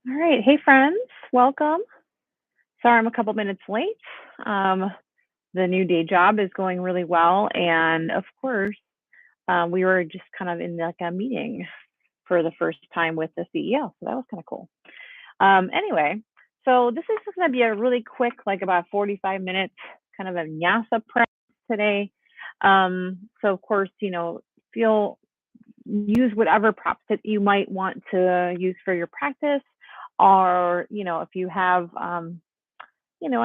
All right. Hey, friends. Welcome. Sorry I'm a couple minutes late. The new day job is going really well. And of course, we were just kind of in like a meeting for the first time with the CEO. So that was kind of cool. Anyway, so this is just going to be a really quick, like about 45 minutes kind of a Vinyasa prep today. So, of course, feel use whatever props that you might want to use for your practice or if you have and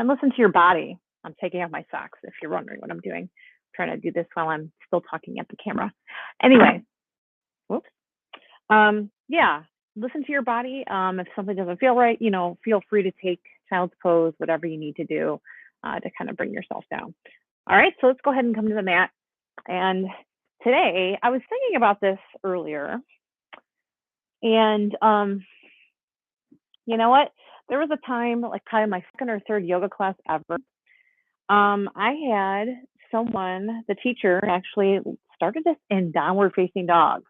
listen to your body. I'm taking off my socks if you're wondering what I'm doing. I'm trying to do this while I'm still talking at the camera. Anyway, whoops. Yeah, listen to your body. If something doesn't feel right, feel free to take child's pose, whatever you need to do to kind of bring yourself down. All right, so let's go ahead and come to the mat. And today, I was thinking about this earlier, and you know what? There was a time, like probably my second or third yoga class ever. I had someone, the teacher, actually started this in downward facing dog.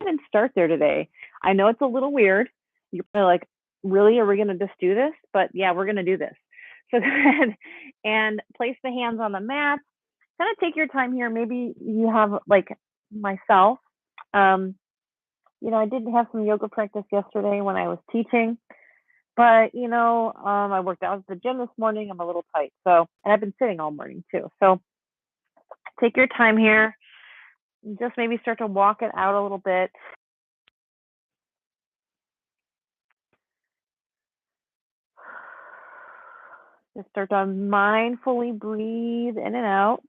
I didn't start there today. I know it's a little weird. You're probably like, really? Are we going to just do this? But yeah, we're going to do this. So go ahead and place the hands on the mat. Kind of take your time here. Maybe you have like myself. I did have some yoga practice yesterday when I was teaching. But I worked out at the gym this morning. I'm a little tight, and I've been sitting all morning too. So take your time here. Just maybe start to walk it out a little bit. Just start to mindfully breathe in and out.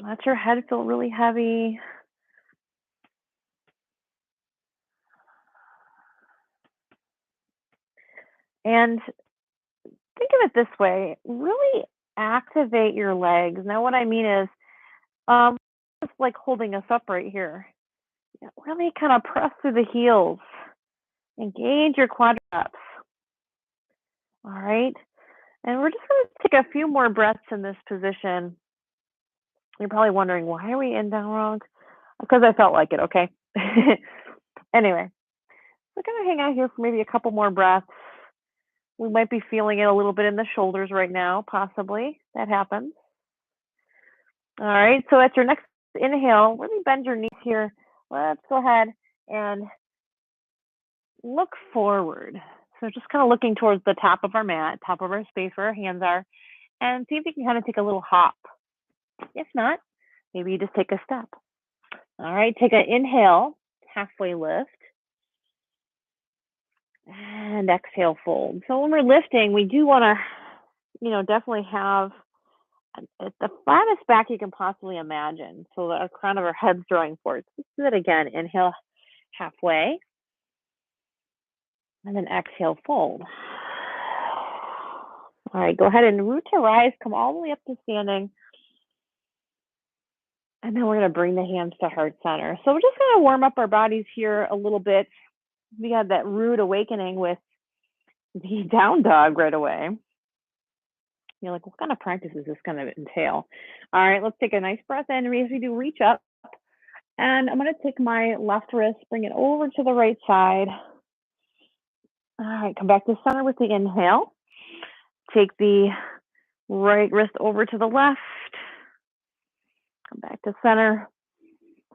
Let your head feel really heavy. And think of it this way, really activate your legs. Now, what I mean is, just like holding us up right here. Really kind of press through the heels. Engage your quadriceps. All right. And we're just going to take a few more breaths in this position. You're probably wondering, why are we in down dog? Because I felt like it, okay? Anyway, we're going to hang out here for maybe a couple more breaths. We might be feeling it a little bit in the shoulders right now, possibly. That happens. All right, so at your next inhale, really bend your knees here. Let's go ahead and look forward. So just kind of looking towards the top of our mat, top of our space where our hands are, and see if you can kind of take a little hop. If not, maybe you just take a step. All right, take an inhale, halfway lift, and exhale, fold. So when we're lifting, we do want to, definitely have the flattest back you can possibly imagine. So the crown of our head's drawing forward. Let's do that again. Inhale, halfway, and then exhale, fold. All right, go ahead and root to rise, come all the way up to standing. And then we're going to bring the hands to heart center. So we're just going to warm up our bodies here a little bit. We had that rude awakening with the down dog right away. You're like, what kind of practice is this going to entail? All right, let's take a nice breath in. As we do, reach up. And I'm going to take my left wrist, bring it over to the right side. All right, come back to center with the inhale. Take the right wrist over to the left. Come back to center.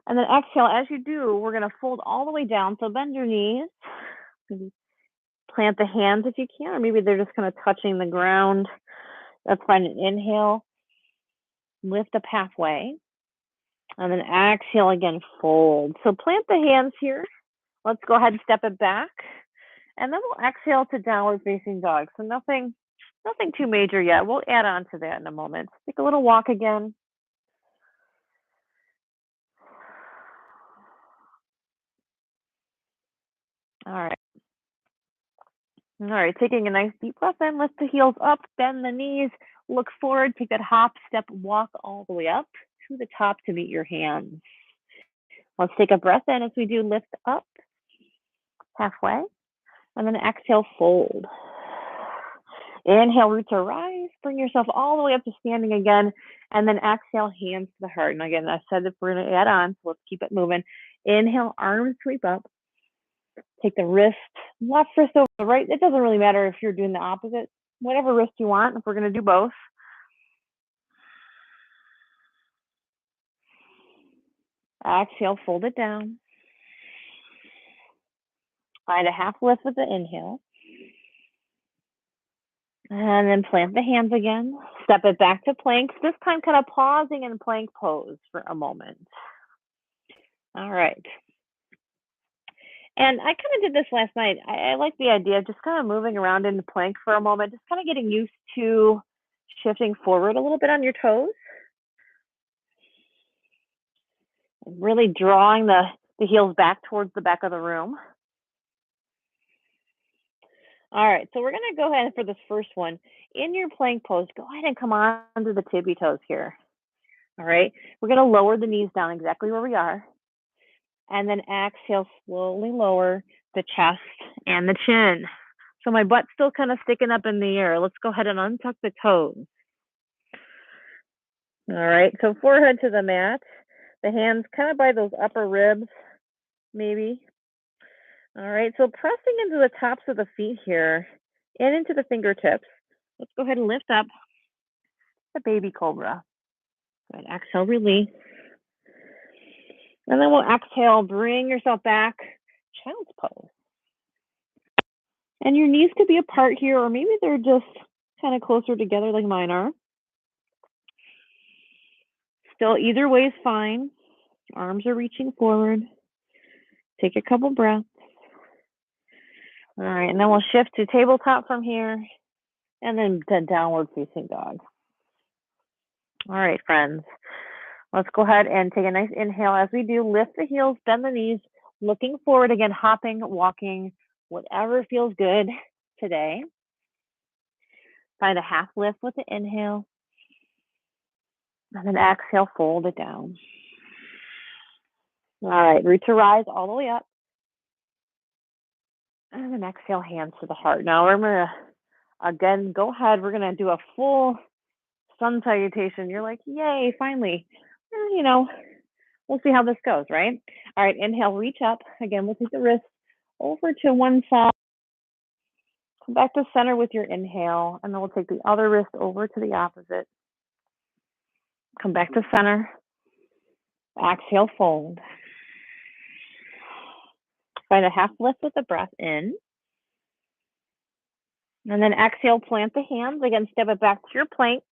And then exhale. As you do, we're going to fold all the way down. So bend your knees. Plant the hands if you can, or maybe they're just kind of touching the ground. That's fine. Inhale. Lift up halfway. And then exhale again, fold. So plant the hands here. Let's go ahead and step it back. And then we'll exhale to downward facing dog. So nothing too major yet. We'll add on to that in a moment. Take a little walk again. All right, taking a nice deep breath in, lift the heels up, bend the knees, look forward, take that hop, step, walk all the way up to the top to meet your hands. Let's take a breath in as we do lift up, halfway, and then exhale, fold. Inhale, root to rise, bring yourself all the way up to standing again, and then exhale, hands to the heart. And again, I said that we're going to add on, so let's keep it moving. Inhale, arms sweep up. Take the wrist, left wrist over the right. It doesn't really matter if you're doing the opposite, whatever wrist you want, if we're going to do both. Exhale, fold it down. Find a half lift with the inhale. And then plant the hands again. Step it back to plank. This time kind of pausing in plank pose for a moment. All right. And I kind of did this last night. I like the idea of just kind of moving around into plank for a moment, just kind of getting used to shifting forward a little bit on your toes. And really drawing the heels back towards the back of the room. All right, so we're going to go ahead for this first one. In your plank pose, go ahead and come on to the tippy toes here. All right, we're going to lower the knees down exactly where we are. And then exhale, slowly lower the chest and the chin. So my butt's still kind of sticking up in the air. Let's go ahead and untuck the toes. All right, so forehead to the mat. The hands kind of by those upper ribs, maybe. All right, so pressing into the tops of the feet here and into the fingertips. Let's go ahead and lift up the baby cobra. Good, exhale, release. And then we'll exhale, bring yourself back, child's pose. And your knees could be apart here, or maybe they're just kind of closer together like mine are. Still, either way is fine. Arms are reaching forward. Take a couple breaths. All right, and then we'll shift to tabletop from here, and then to downward facing dog. All right, friends. Let's go ahead and take a nice inhale. As we do, lift the heels, bend the knees, looking forward again, hopping, walking, whatever feels good today. Find a half lift with the inhale. And then exhale, fold it down. All right, root to rise all the way up. And then exhale, hands to the heart. Now we're going to, again, go ahead. We're going to do a full sun salutation. You're like, yay, finally. You know, we'll see how this goes, right? All right, inhale, reach up. Again, we'll take the wrist over to one side. Come back to center with your inhale, and then we'll take the other wrist over to the opposite. Come back to center. Exhale, fold. Find a half lift with the breath in. And then exhale, plant the hands. Again, step it back to your plank.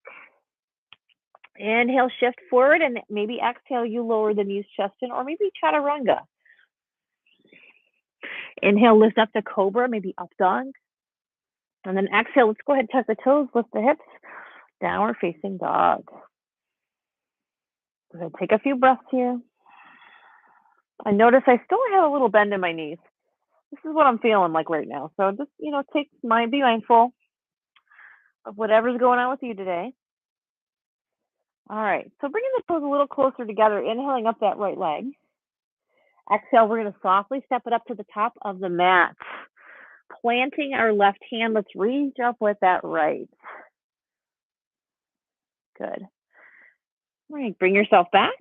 Inhale, shift forward, and maybe exhale, you lower the knees, chest in, or maybe chaturanga. Inhale, lift up the cobra, maybe up dog. And then exhale, let's go ahead and tuck the toes, lift the hips, downward facing dog. We're going to take a few breaths here. I notice I still have a little bend in my knees. This is what I'm feeling like right now. So just, be mindful of whatever's going on with you today. All right, so bringing the toes a little closer together, inhaling up that right leg. Exhale, we're going to softly step it up to the top of the mat. Planting our left hand, let's reach up with that right. Good. All right, bring yourself back.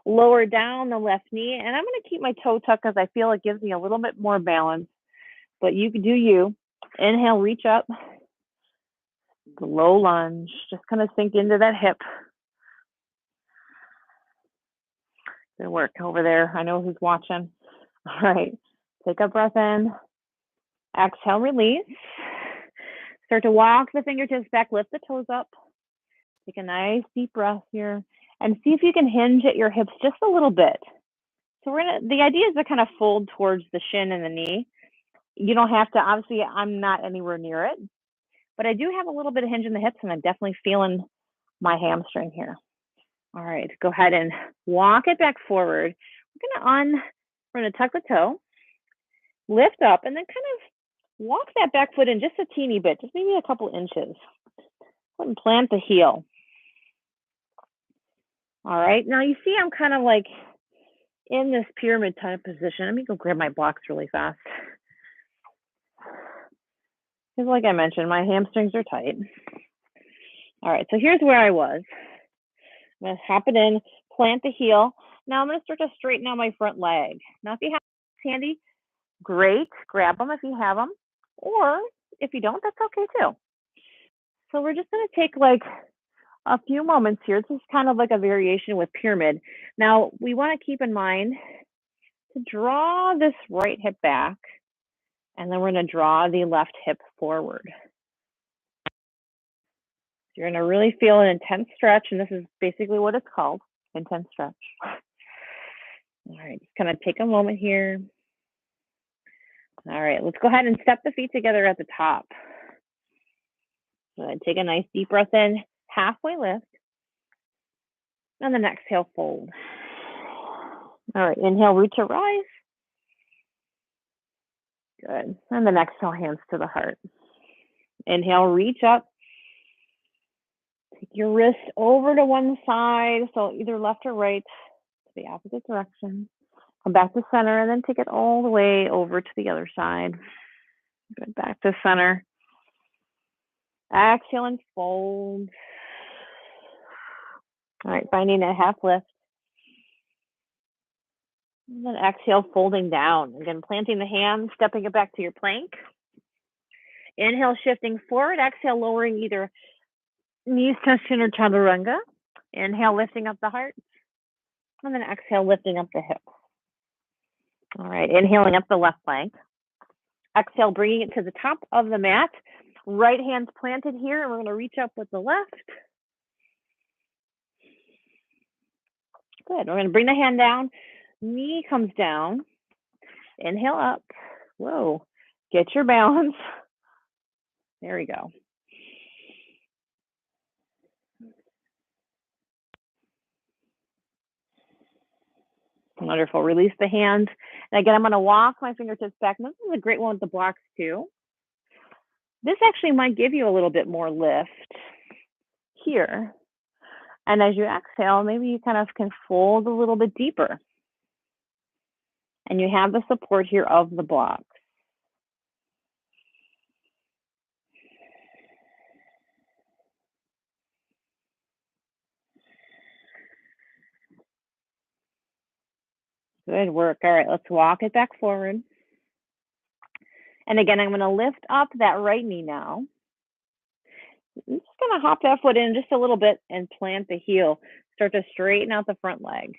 Lower down the left knee, and I'm going to keep my toe tucked because I feel it gives me a little bit more balance. But you can do you. Inhale, reach up. Low lunge. Just kind of sink into that hip. Good work over there. I know who's watching. All right. Take a breath in. Exhale, release. Start to walk the fingertips back. Lift the toes up. Take a nice deep breath here. And see if you can hinge at your hips just a little bit. So the idea is to kind of fold towards the shin and the knee. You don't have to, obviously, I'm not anywhere near it. But I do have a little bit of hinge in the hips, and I'm definitely feeling my hamstring here. All right, go ahead and walk it back forward. We're going to tuck the toe, lift up, and then kind of walk that back foot in just a teeny bit, just maybe a couple inches. Go ahead and plant the heel. All right, now you see I'm kind of like in this pyramid type position. Let me go grab my blocks really fast. Because like I mentioned, my hamstrings are tight. All right, so here's where I was. I'm going to hop it in, plant the heel. Now I'm going to start to straighten out my front leg. Now, if you have handy, great. Grab them if you have them. Or if you don't, that's okay too. So we're just going to take like a few moments here. This is kind of like a variation with pyramid. Now, we want to keep in mind to draw this right hip back, and then we're going to draw the left hip forward. You're going to really feel an intense stretch, and this is basically what it's called, intense stretch. All right, just kind of take a moment here. All right, let's go ahead and step the feet together at the top. Good. Take a nice deep breath in, halfway lift, and then exhale, fold. All right, inhale, root to rise. Good. And then exhale, hands to the heart. Inhale, reach up. Take your wrist over to one side, so either left or right, to the opposite direction. Come back to center, and then take it all the way over to the other side. Good. Back to center. Exhale and fold. All right, finding a half lift. And then exhale, folding down. Again, planting the hands, stepping it back to your plank. Inhale, shifting forward. Exhale, lowering either knees to chin or chaturanga. Inhale, lifting up the heart. And then exhale, lifting up the hips. All right, inhaling up the left plank. Exhale, bringing it to the top of the mat. Right hand's planted here, and we're going to reach up with the left. Good. We're going to bring the hand down. Knee comes down. Inhale up. Whoa. Get your balance. There we go. Wonderful. Release the hands. And again, I'm going to walk my fingertips back. And this is a great one with the blocks too. This actually might give you a little bit more lift here. And as you exhale, maybe you kind of can fold a little bit deeper. And you have the support here of the blocks. Good work. All right, let's walk it back forward. And again, I'm going to lift up that right knee now. I'm just going to hop that foot in just a little bit and plant the heel. Start to straighten out the front leg.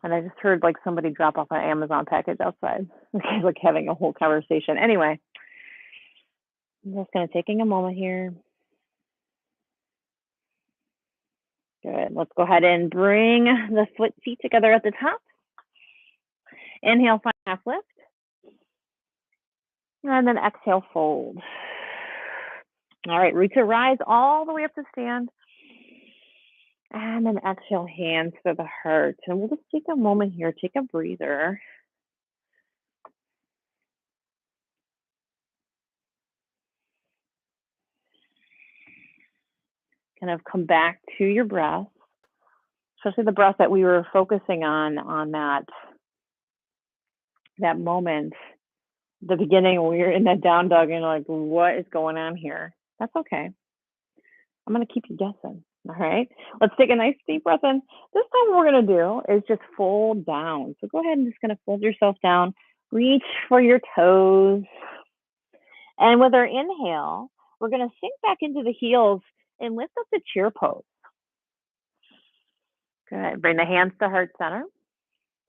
And I just heard like somebody drop off an Amazon package outside. Like having a whole conversation. Anyway, I'm just going to taking a moment here. Good. Let's go ahead and bring the feet together at the top. Inhale, find half lift. And then exhale, fold. All right, root to rise all the way up to stand. And then exhale, hands to the heart. And we'll just take a moment here, take a breather. Kind of come back to your breath, especially the breath that we were focusing on that moment, the beginning when we were in that down dog and you're like, what is going on here? That's okay. I'm going to keep you guessing. All right, let's take a nice deep breath in. This time what we're going to do is just fold down. So go ahead and just going to fold yourself down. Reach for your toes. And with our inhale, we're going to sink back into the heels and lift up the chair pose. Good. Bring the hands to heart center.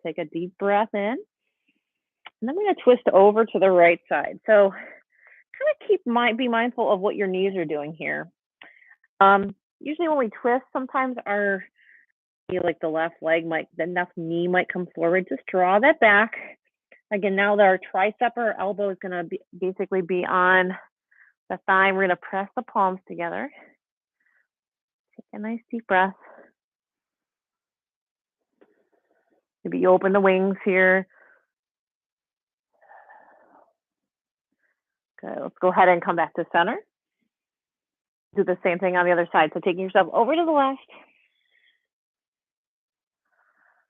Take a deep breath in. And then we're going to twist over to the right side. So kind of be mindful of what your knees are doing here. Usually when we twist, sometimes like the left leg the left knee might come forward. Just draw that back. Again, now that our tricep or elbow is going to basically be on the thigh, we're going to press the palms together. Take a nice deep breath. Maybe you open the wings here. Good. Let's go ahead and come back to center. Do the same thing on the other side. So taking yourself over to the left.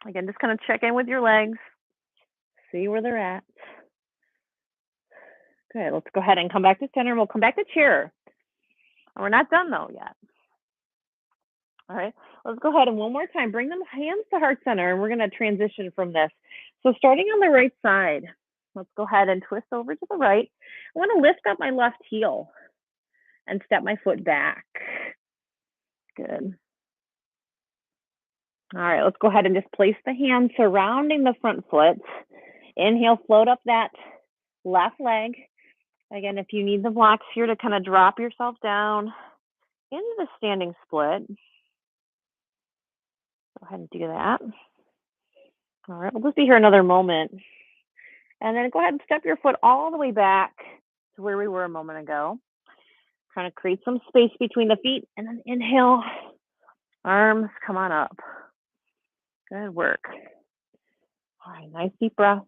Again, just kind of check in with your legs. See where they're at. Good. Let's go ahead and come back to center. We'll come back to chair. We're not done though yet. All right, let's go ahead and one more time, bring them hands to heart center, and we're gonna transition from this. So starting on the right side, let's go ahead and twist over to the right. I wanna lift up my left heel and step my foot back. Good. All right, let's go ahead and just place the hands surrounding the front foot. Inhale, float up that left leg. Again, if you need the blocks here to kind of drop yourself down into the standing split, go ahead and do that. All right, we'll just be here another moment. And then go ahead and step your foot all the way back to where we were a moment ago. Kind of create some space between the feet, and then inhale, arms come on up. Good work. All right, nice deep breath.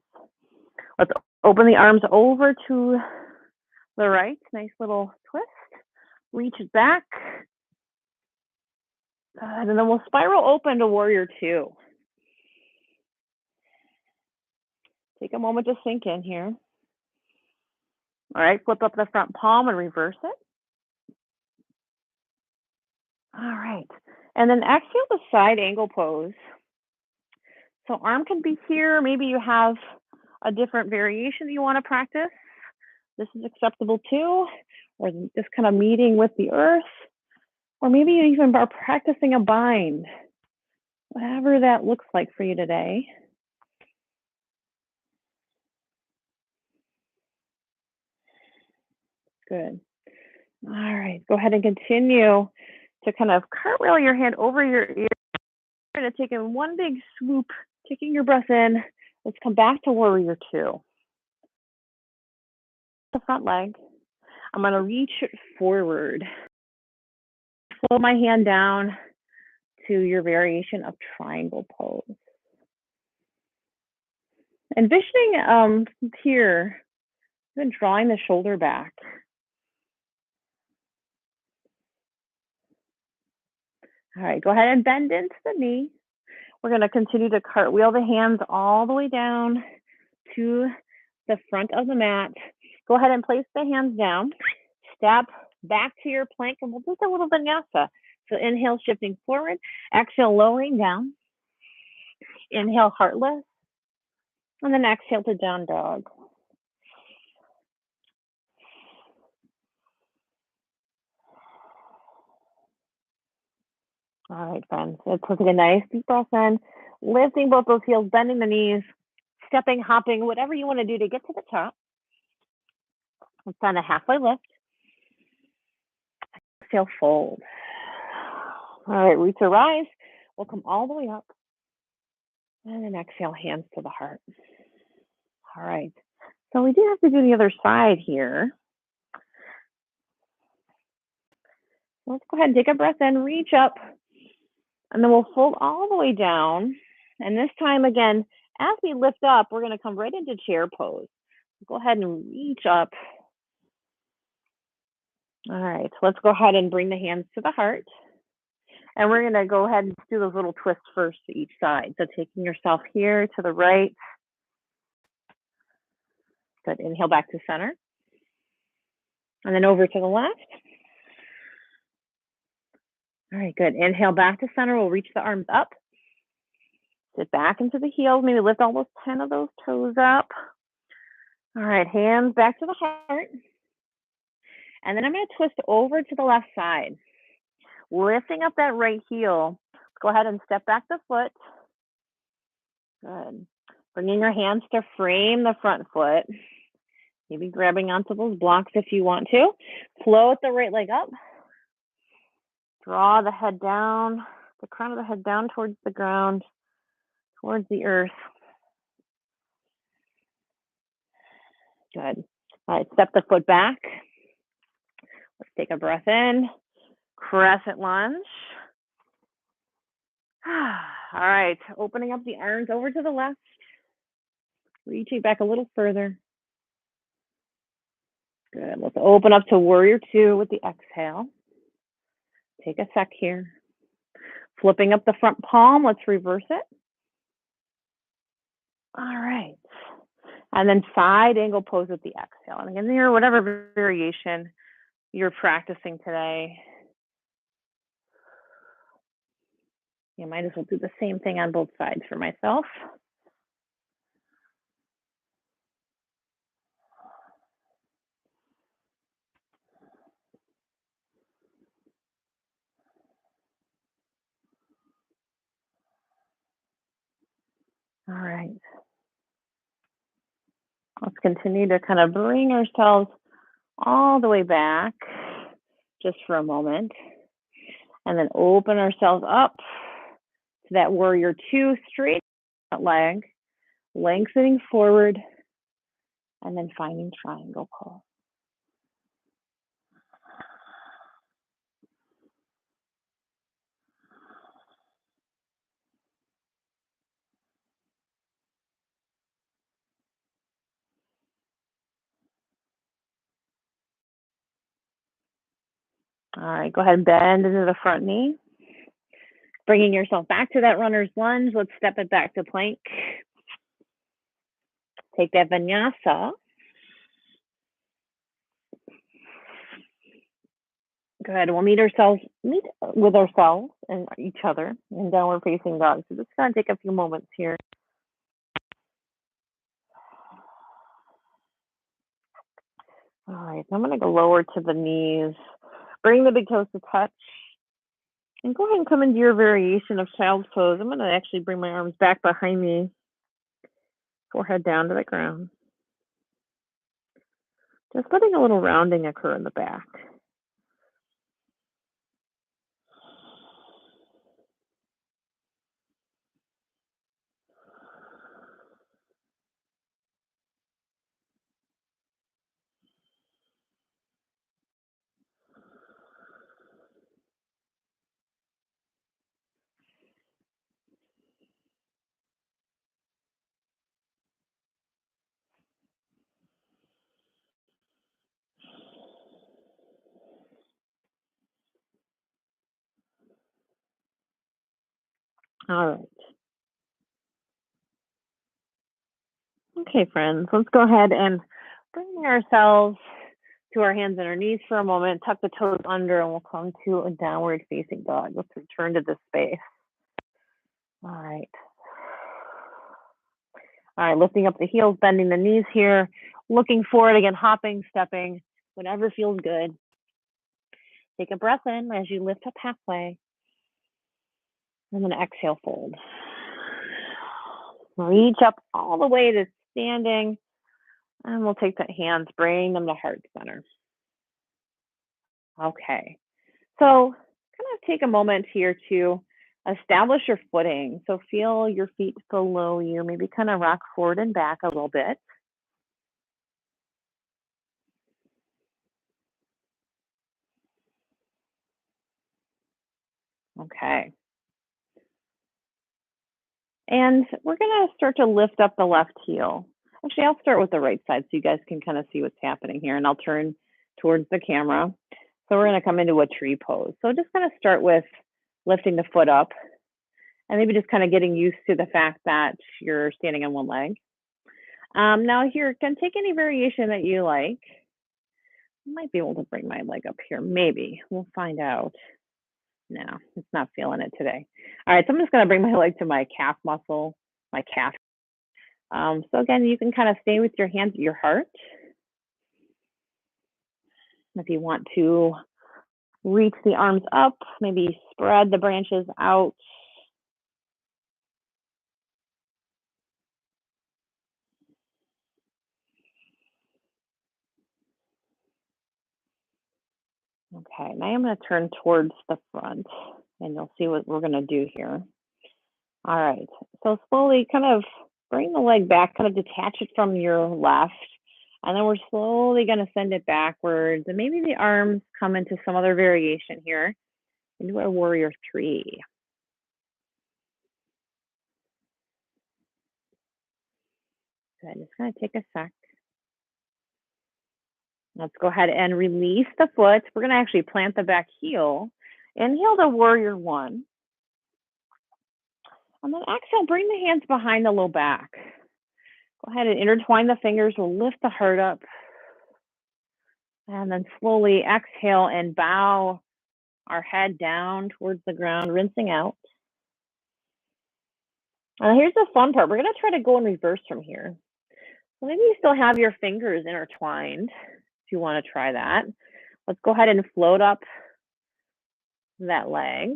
Let's open the arms over to the right. Nice little twist. Reach it back. And then we'll spiral open to warrior two. Take a moment to sink in here. All right, flip up the front palm and reverse it. All right, and then exhale the side angle pose. So arm can be here. Maybe you have a different variation that you want to practice. This is acceptable too, or just kind of meeting with the earth, or maybe you even are practicing a bind, whatever that looks like for you today. Good. All right, go ahead and continue to kind of cartwheel your hand over your ear. You're going to take in one big swoop, taking your breath in. Let's come back to warrior two. The front leg. I'm going to reach it forward. Flow my hand down to your variation of triangle pose. Envisioning here, then drawing the shoulder back. All right, go ahead and bend into the knee. We're going to continue to cartwheel the hands all the way down to the front of the mat. Go ahead and place the hands down. Step back to your plank, and we'll do a little vinyasa. So inhale, shifting forward. Exhale, lowering down. Inhale, heartless. And then exhale to down dog. All right, friends. Let's take a nice deep breath in, lifting both those heels, bending the knees, stepping, hopping, whatever you want to do to get to the top. Let's find a halfway lift. Exhale, fold. All right, reach or rise. We'll come all the way up. And then exhale, hands to the heart. All right. So we do have to do the other side here. Let's go ahead and take a breath in, reach up, and then we'll fold all the way down. And this time, again, as we lift up, we're going to come right into chair pose. Go ahead and reach up. All right, so let's go ahead and bring the hands to the heart. And we're going to go ahead and do those little twists first to each side. So taking yourself here to the right. Good, inhale back to center. And then over to the left. All right, good. Inhale back to center. We'll reach the arms up. Sit back into the heels. Maybe lift almost 10 of those toes up. All right, hands back to the heart. And then I'm going to twist over to the left side. Lifting up that right heel. Go ahead and step back the foot. Good. Bringing your hands to frame the front foot. Maybe grabbing onto those blocks if you want to. Float the right leg up. Draw the head down, the crown of the head down towards the ground, towards the earth. Good. All right, step the foot back. Let's take a breath in. Crescent lunge. All right, opening up the arms over to the left. Reaching back a little further. Good. Let's open up to warrior two with the exhale. Take a sec here. Flipping up the front palm, let's reverse it. All right. And then side angle pose with the exhale. And again, here, whatever variation you're practicing today, you might as well do the same thing on both sides for myself. All right. Let's continue to kind of bring ourselves all the way back just for a moment. And then open ourselves up to that warrior two, straight that leg, lengthening forward, and then finding triangle pose. All right, go ahead and bend into the front knee. Bringing yourself back to that runner's lunge. Let's step it back to plank. Take that vinyasa. Go ahead, we'll meet with ourselves and each other in downward facing dog. So just gonna take a few moments here. All right, so I'm gonna go lower to the knees. Bring the big toes to touch. And go ahead and come into your variation of child's pose. I'm gonna actually bring my arms back behind me. Forehead down to the ground. Just letting a little rounding occur in the back. All right. Okay, friends, let's go ahead and bring ourselves to our hands and our knees for a moment. Tuck the toes under and we'll come to a downward facing dog. Let's return to this space. All right. All right, lifting up the heels, bending the knees here, looking forward again, hopping, stepping, whatever feels good. Take a breath in as you lift up halfway. And then exhale, fold. Reach up all the way to standing. And we'll take the hands, bring them to heart center. Okay. So kind of take a moment here to establish your footing. So feel your feet below you, maybe kind of rock forward and back a little bit. Okay. And we're going to start to lift up the left heel. Actually, I'll start with the right side so you guys can kind of see what's happening here. And I'll turn towards the camera. So we're going to come into a tree pose. So just going to start with lifting the foot up and maybe just kind of getting used to the fact that you're standing on one leg. Now here, can take any variation that you like. I might be able to bring my leg up here. Maybe. We'll find out. No, it's not feeling it today. All right, so I'm just going to bring my leg to my calf muscle, my calf. So again, you can kind of stay with your hands at your heart. If you want to reach the arms up, maybe spread the branches out. Okay, now I'm going to turn towards the front and you'll see what we're going to do here. All right, so slowly kind of bring the leg back, kind of detach it from your left, and then we're slowly going to send it backwards, and maybe the arms come into some other variation here, into a warrior three. So I'm just going to take a sec. Let's go ahead and release the foot. We're going to actually plant the back heel. Inhale to warrior one. And then exhale, bring the hands behind the low back. Go ahead and intertwine the fingers. We'll lift the heart up. And then slowly exhale and bow our head down towards the ground, rinsing out. And here's the fun part. We're going to try to go in reverse from here. So maybe you still have your fingers intertwined if you want to try that. Let's go ahead and float up that leg.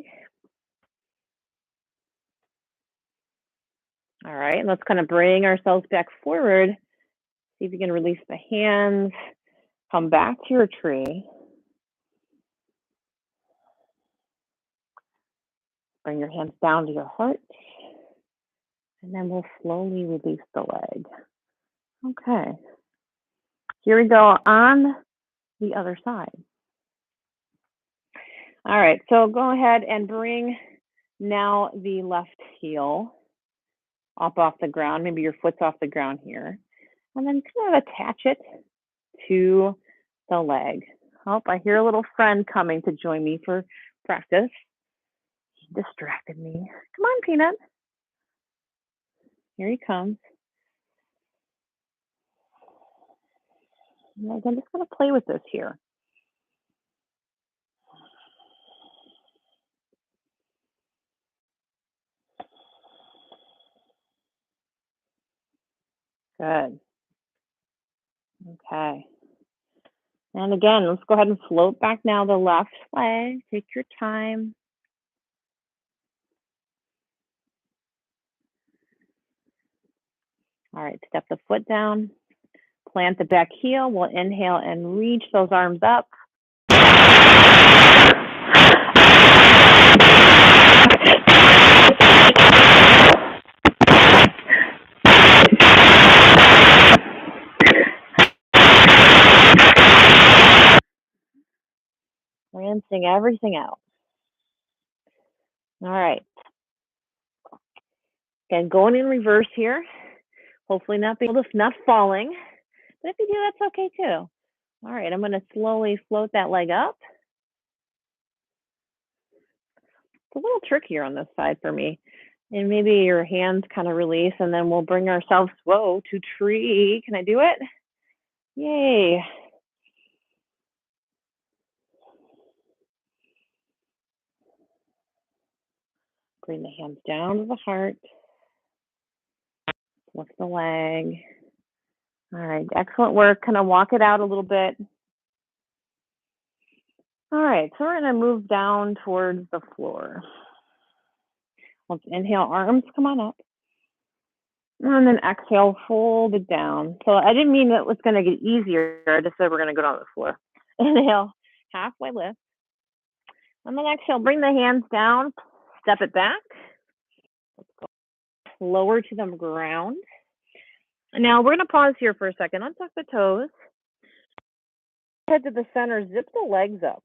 All right, and let's kind of bring ourselves back forward. See if you can release the hands. Come back to your tree. Bring your hands down to your heart. And then we'll slowly release the leg. Okay. Here we go on the other side. All right, so go ahead and bring now the left heel up off the ground. Maybe your foot's off the ground here. And then kind of attach it to the leg. Oh, I hear a little friend coming to join me for practice. He distracted me. Come on, Peanut. Here he comes. I'm just going to play with this here. Good. Okay. And again, let's go ahead and float back now the left leg. Take your time. All right, step the foot down. Plant the back heel. We'll inhale and reach those arms up. Rinsing everything out. All right. Again, going in reverse here. Hopefully not falling. But if you do, that's okay too. All right, I'm going to slowly float that leg up. It's a little trickier on this side for me. And maybe your hands kind of release, and then we'll bring ourselves, whoa, to tree. Can I do it? Yay. Bring the hands down to the heart. Lift the leg. All right, excellent work. Kind of walk it out a little bit. All right, so we're going to move down towards the floor. Let's inhale, arms come on up. And then exhale, fold it down. So I didn't mean that it's going to get easier. I just said we're going to go down the floor. Inhale, halfway lift. And then exhale, bring the hands down, step it back. Let's go lower to the ground. Now we're going to pause here for a second. Untuck the toes. Head to the center, zip the legs up.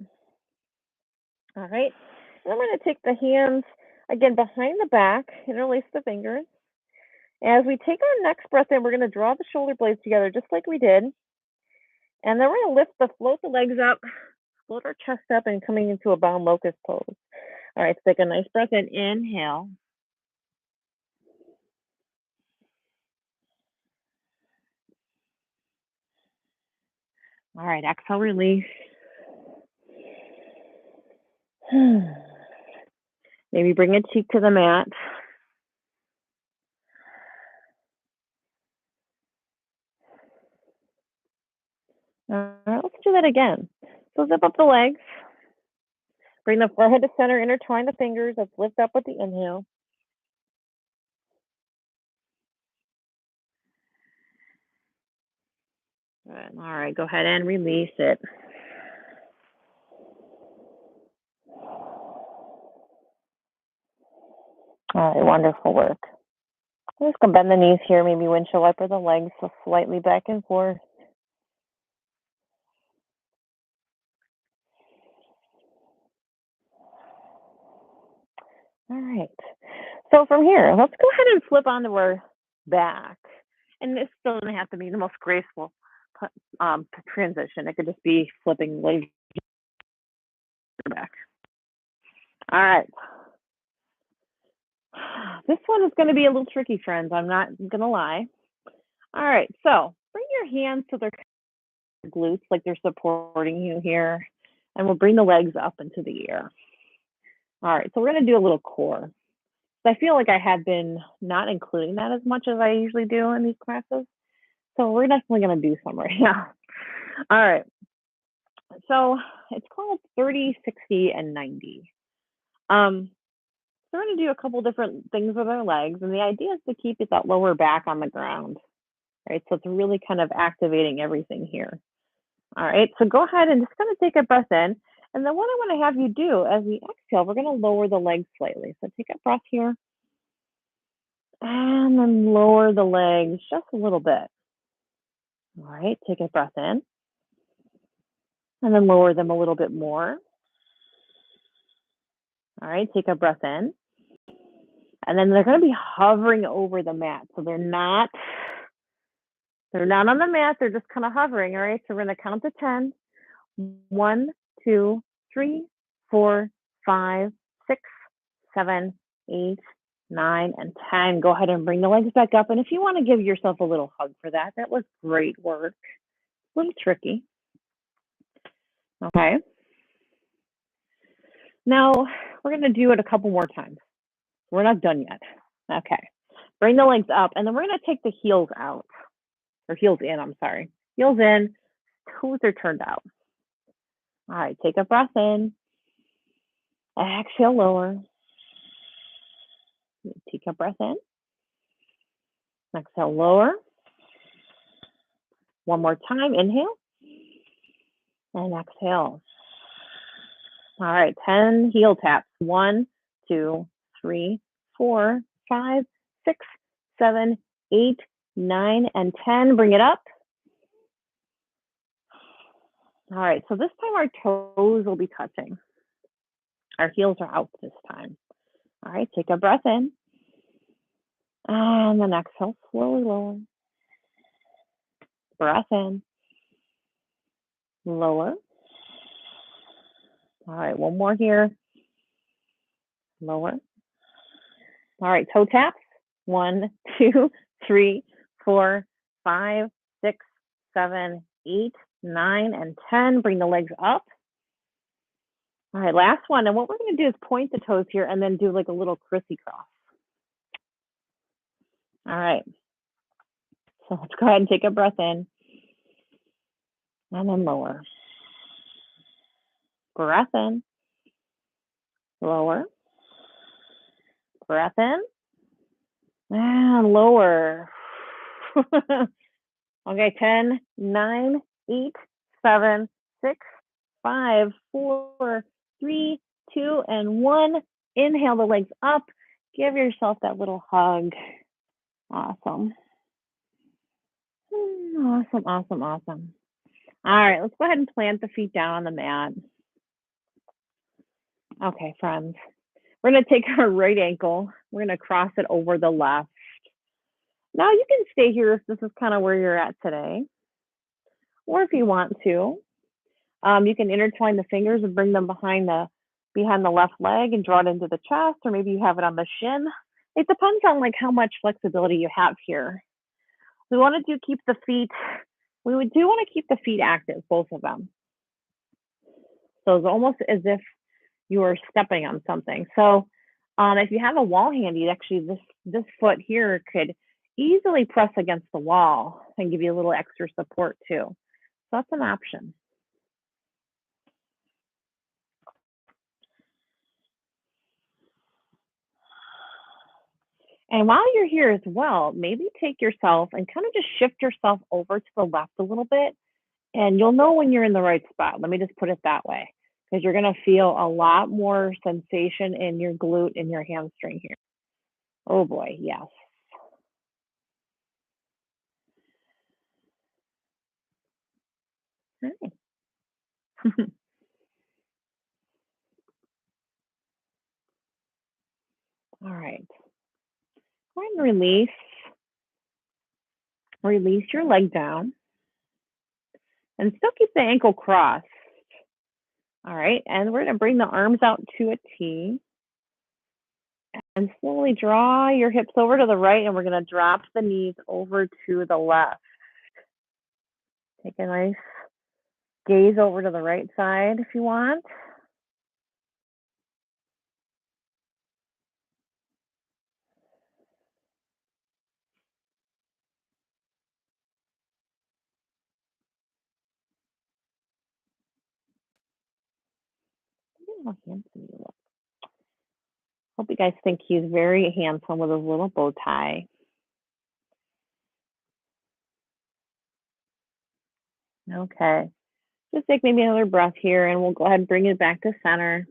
All right. And I'm going to take the hands, again, behind the back, interlace the fingers. As we take our next breath in, we're going to draw the shoulder blades together just like we did. And then we're going to float the legs up, float our chest up, and coming into a bound locust pose. All right, take a nice breath in. Inhale. All right, exhale, release. Maybe bring a cheek to the mat. All right, let's do that again. So zip up the legs. Bring the forehead to center, intertwine the fingers. Let's lift up with the inhale. Good. All right, go ahead and release it. All right, wonderful work. I'm just going to bend the knees here, maybe windshield wiper the legs so slightly back and forth. All right. So from here, let's go ahead and flip onto our back. And this doesn't have to be the most graceful transition. It could just be flipping legs back. All right. This one is going to be a little tricky, friends. I'm not going to lie. All right, so bring your hands to their glutes like they're supporting you here, and we'll bring the legs up into the air. All right, so we're gonna do a little core. I feel like I have been not including that as much as I usually do in these classes. So we're definitely gonna do some right now. All right, so it's called 30, 60, and 90. So we're gonna do a couple different things with our legs, and the idea is to keep that lower back on the ground, right? So it's really kind of activating everything here. All right, so go ahead and just kind of take a breath in. And then what I want to have you do as we exhale, we're going to lower the legs slightly. So take a breath here. And then lower the legs just a little bit. All right, take a breath in. And then lower them a little bit more. All right, take a breath in. And then they're going to be hovering over the mat. So they're not on the mat, they're just kind of hovering. All right, so we're going to count to 10. 1, 2, 3, 4, 5, 6, 7, 8, 9, and 10. Go ahead and bring the legs back up. And if you want to give yourself a little hug for that, that was great work. A little tricky. Okay. Now we're going to do it a couple more times. We're not done yet. Okay. Bring the legs up, and then we're going to take the heels out. Or heels in, I'm sorry. Heels in, toes are turned out. All right, take a breath in. Exhale, lower. Take a breath in. Exhale, lower. One more time, inhale. And exhale. All right, 10 heel taps. 1, 2, 3, 4, 5, 6, 7, 8, 9, and 10. Bring it up. All right, so this time our toes will be touching. Our heels are out this time. All right, take a breath in. And then exhale, slowly lower. Breath in. Lower. All right, one more here. Lower. All right, toe taps. 1, 2, 3, 4, 5, 6, 7, 8, 9, and 10. Bring the legs up. All right, last one. And what we're going to do is point the toes here and then do like a little crissy cross. All right. So let's go ahead and take a breath in. And then lower. Breath in. Lower. Breath in. And lower. Okay, 10, 9, 8, 7, 6, 5, 4, 3, 2, and 1. Inhale the legs up. Give yourself that little hug. Awesome. Awesome, awesome, awesome. All right, let's go ahead and plant the feet down on the mat. Okay, friends. We're going to take our right ankle. We're going to cross it over the left. Now you can stay here if this is kind of where you're at today. Or if you want to, you can intertwine the fingers and bring them behind the left leg and draw it into the chest, or maybe you have it on the shin. It depends on like how much flexibility you have here. We want to keep the feet active, both of them. So it's almost as if you are stepping on something. So if you have a wall handy, actually this foot here could easily press against the wall and give you a little extra support too. So that's an option. And while you're here as well, maybe take yourself and kind of just shift yourself over to the left a little bit, and you'll know when you're in the right spot. Let me just put it that way, because you're going to feel a lot more sensation in your glute and your hamstring here. Oh boy, yes. Nice. All right. Go ahead and release your leg down, and still keep the ankle crossed. All right, and we're going to bring the arms out to a T. And slowly draw your hips over to the right, and we're going to drop the knees over to the left. Take a nice gaze over to the right side if you want. How handsome you look. Hope you guys think he's very handsome with his little bow tie. Okay. Just take maybe another breath here, and we'll go ahead and bring it back to center.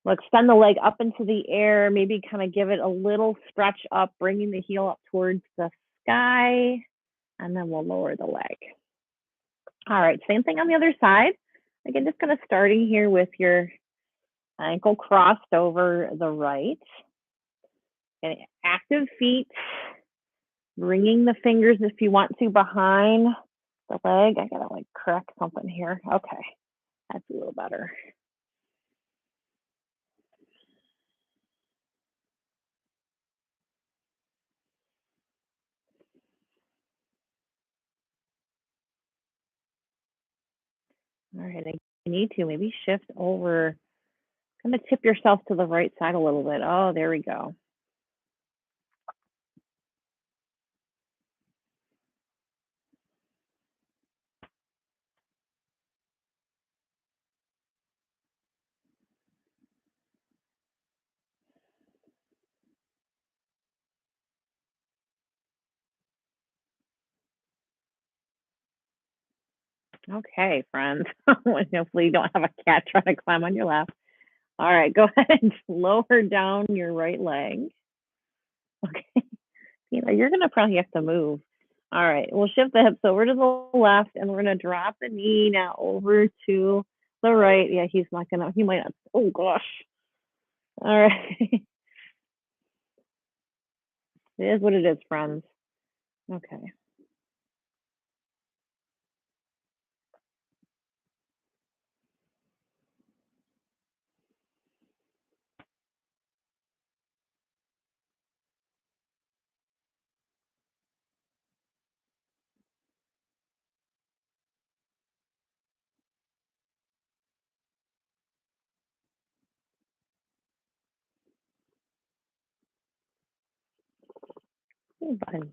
We'll extend the leg up into the air, maybe kind of give it a little stretch up, bringing the heel up towards the sky, and then we'll lower the leg. All right, same thing on the other side. Again, just kind of starting here with your ankle crossed over the right. And active feet, bringing the fingers if you want to behind the leg. I gotta like correct something here. Okay, that's a little better. All right, if you need to, maybe shift over, kind of tip yourself to the right side a little bit. Oh, there we go. Okay, friends. Hopefully you don't have a cat trying to climb on your lap. All right, go ahead and lower down your right leg. Okay, you're gonna probably have to move. All right, we'll shift the hips over to the left, and we're gonna drop the knee now over to the right. Yeah, he's not gonna, he might not, oh gosh. All right, it is what it is, friends. Okay. Hey, buddy.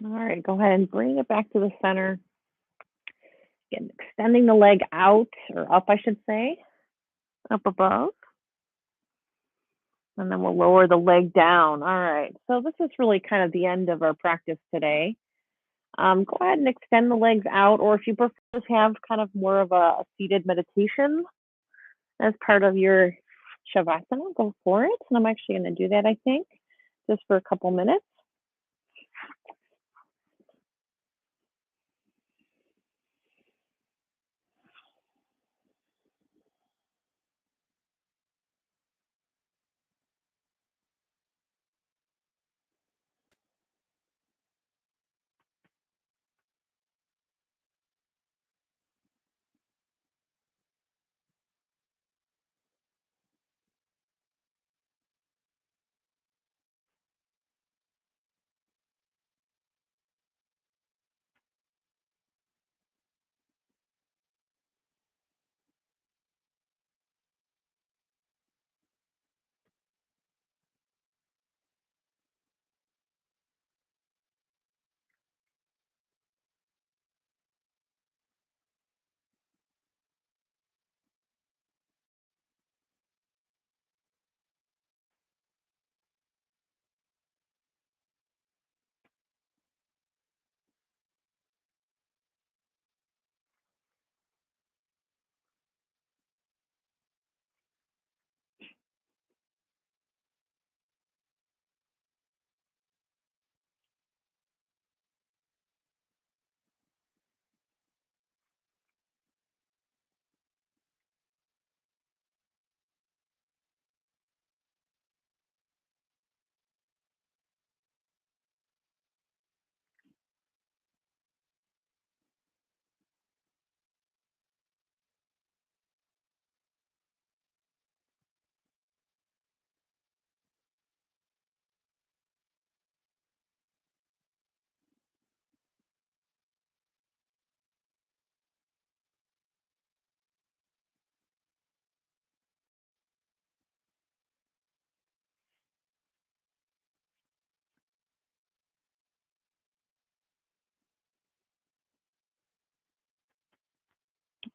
All right, go ahead and bring it back to the center. Again, extending the leg out, or up, I should say, up above. And then we'll lower the leg down. All right, so this is really kind of the end of our practice today. Go ahead and extend the legs out, or if you prefer to have kind of more of a seated meditation as part of your Shavasana, go for it. And I'm actually going to do that, I think, just for a couple minutes.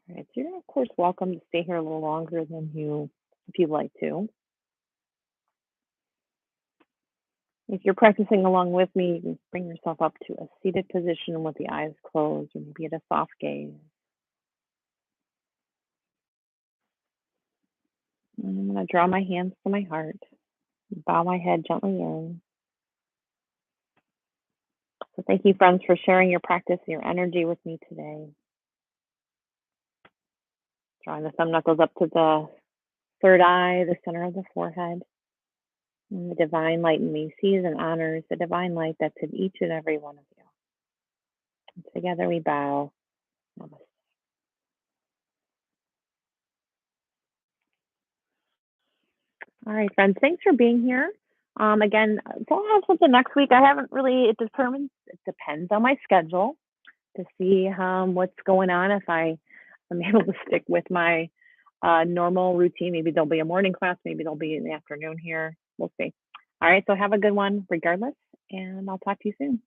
All right, so you're of course welcome to stay here a little longer than you if you'd like to. If you're practicing along with me, you can bring yourself up to a seated position with the eyes closed or maybe at a soft gaze. And I'm going to draw my hands to my heart, bow my head gently in. So thank you, friends, for sharing your practice and your energy with me today. Drawing the thumb knuckles up to the third eye, the center of the forehead. And the divine light in me sees and honors the divine light that's in each and every one of you. And together we bow. Namaste. All right, friends, thanks for being here. Again, so I'll have something next week. I haven't really, it depends on my schedule to see what's going on. If I am able to stick with my normal routine, maybe there'll be a morning class, maybe there'll be in the afternoon here. We'll see. All right, so have a good one regardless, and I'll talk to you soon.